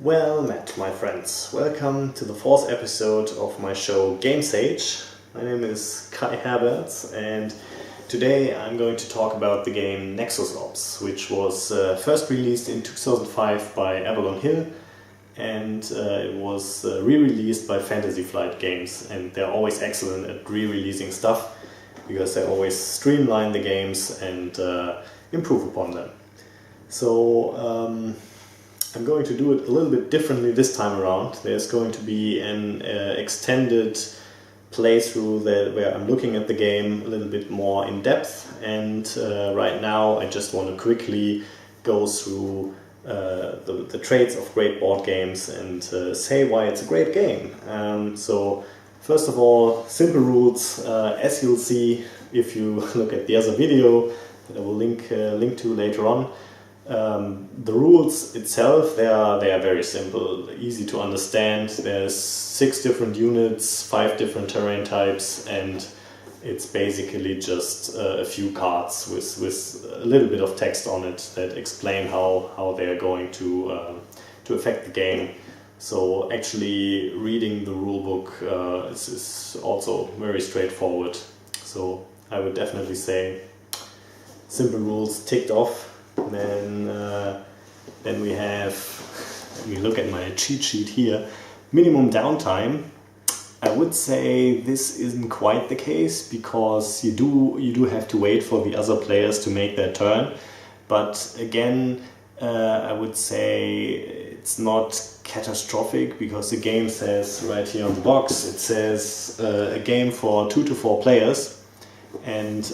Well met, my friends. Welcome to the fourth episode of my show Gamesäge. My name is Kai Herberts, and today I'm going to talk about the game Nexus, which was first released in 2005 by Avalon Hill, and it was re-released by Fantasy Flight Games, and they're always excellent at re-releasing stuff because they always streamline the games and improve upon them. So I'm going to do it a little bit differently this time around. There's going to be an extended playthrough where I'm looking at the game a little bit more in depth, and right now I just want to quickly go through the traits of great board games and say why it's a great game. So first of all, simple rules, as you'll see if you look at the other video that I will link to later on. The rules itself, they are very simple, easy to understand. There's 6 different units, 5 different terrain types, and it's basically just a few cards with a little bit of text on it that explain how they are going to affect the game. So actually reading the rulebook is also very straightforward. So I would definitely say simple rules ticked off. Then we have, let me look at my cheat sheet here, minimum downtime. I would say this isn't quite the case because you do have to wait for the other players to make their turn. But again, I would say it's not catastrophic because the game says right here on the box, it says a game for 2 to 4 players, and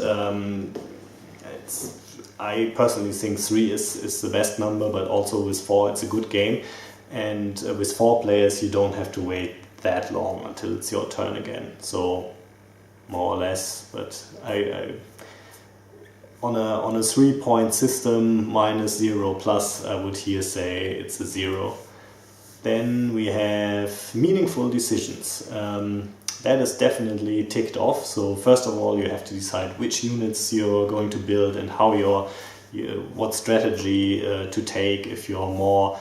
I personally think 3 is the best number, but also with 4 it's a good game, and with 4 players you don't have to wait that long until it's your turn again. So more or less, but I on a 3-point system, -0 plus, I would here say it's a 0. Then we have meaningful decisions. That is definitely ticked off. So first of all, you have to decide which units you're going to build and how what strategy to take. If you're more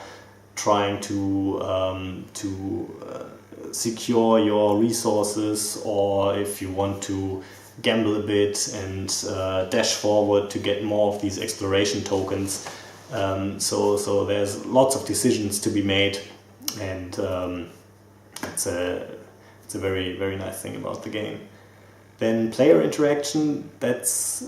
trying to secure your resources, or if you want to gamble a bit and dash forward to get more of these exploration tokens. So there's lots of decisions to be made, and it's a very, very nice thing about the game. Then player interaction, that's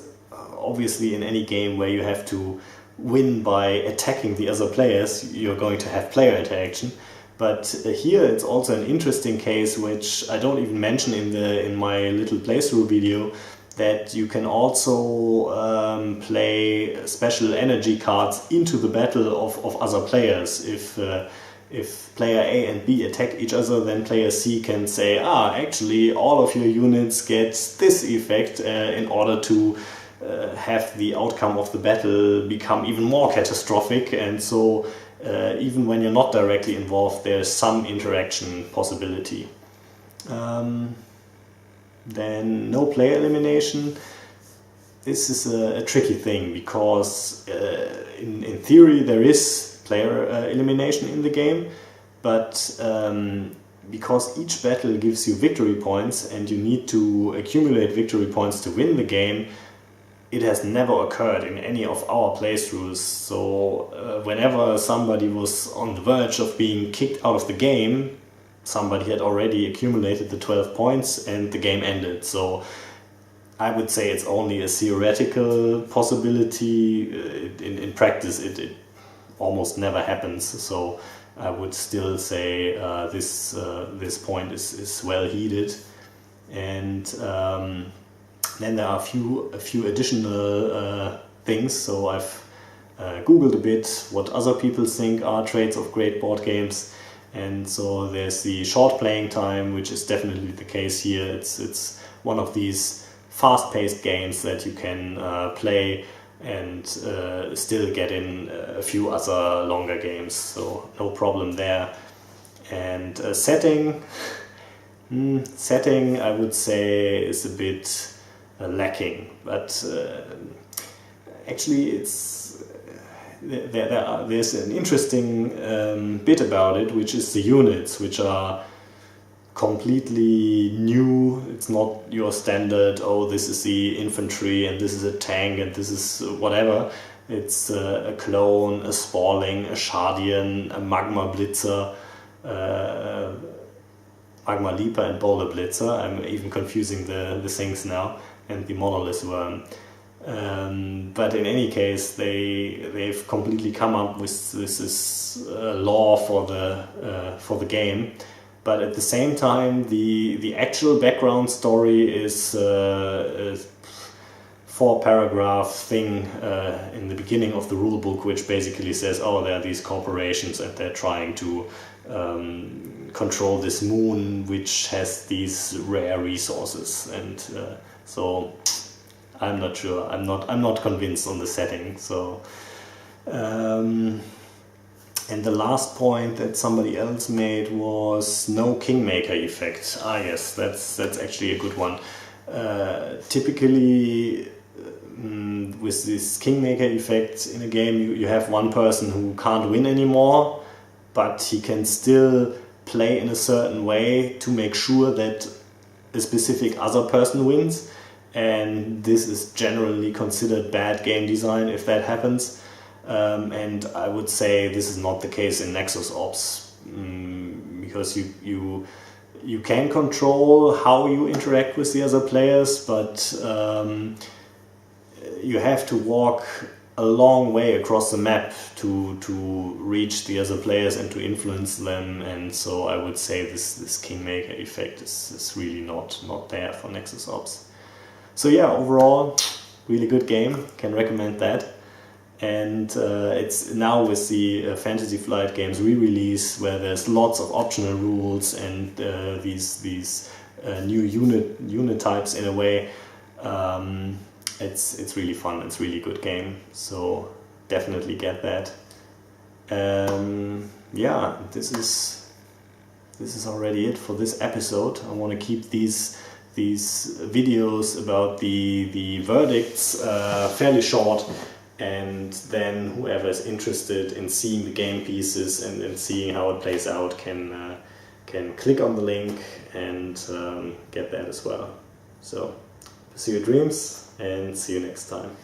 obviously in any game where you have to win by attacking the other players, you're going to have player interaction. But here it's also an interesting case, which I don't even mention in my little playthrough video, that you can also play special energy cards into the battle of other players. If player A and B attack each other, then player C can say, actually all of your units get this effect in order to have the outcome of the battle become even more catastrophic. And so even when you're not directly involved, there's some interaction possibility. Then no player elimination. This is a tricky thing because in theory there is player elimination in the game, but because each battle gives you victory points and you need to accumulate victory points to win the game, it has never occurred in any of our playthroughs. So whenever somebody was on the verge of being kicked out of the game, somebody had already accumulated the 12 points and the game ended. So I would say it's only a theoretical possibility. In practice it almost never happens, so I would still say this point is well heeded. And then there are a few additional things. So I've googled a bit what other people think are traits of great board games, and so there's the short playing time, which is definitely the case here. It's one of these fast-paced games that you can play and still get in a few other longer games, so no problem there. And setting I would say is a bit lacking, but actually there's an interesting bit about it, which is the units, which are completely new. It's not your standard, oh, this is the infantry and this is a tank and this is whatever. It's a clone, a Spalling, a Shardian, a Magma Blitzer, Magma Leaper and Boulder Blitzer. I'm even confusing the things now, and the Monolith Worm. But in any case, they've completely come up with this lore for the game. But at the same time, the actual background story is a 4-paragraph thing in the beginning of the rulebook, which basically says, oh, there are these corporations and they're trying to control this moon, which has these rare resources. And so I'm not sure. I'm not convinced on the setting. So. And the last point that somebody else made was no Kingmaker effect. Ah, yes, that's actually a good one. Typically, with this Kingmaker effect in a game, you have one person who can't win anymore, but he can still play in a certain way to make sure that a specific other person wins. And this is generally considered bad game design if that happens. And I would say this is not the case in Nexus Ops, because you can control how you interact with the other players, but you have to walk a long way across the map to reach the other players and to influence them. And so I would say this Kingmaker effect is really not there for Nexus Ops. So yeah, overall, really good game. Can recommend that. And it's now with the Fantasy Flight Games re-release, where there's lots of optional rules and these new unit types in a way. It's really fun. It's really good game. So definitely get that. Yeah, this is already it for this episode. I want to keep these videos about the verdicts fairly short. And then whoever is interested in seeing the game pieces and seeing how it plays out can click on the link and get that as well. So pursue your dreams and see you next time.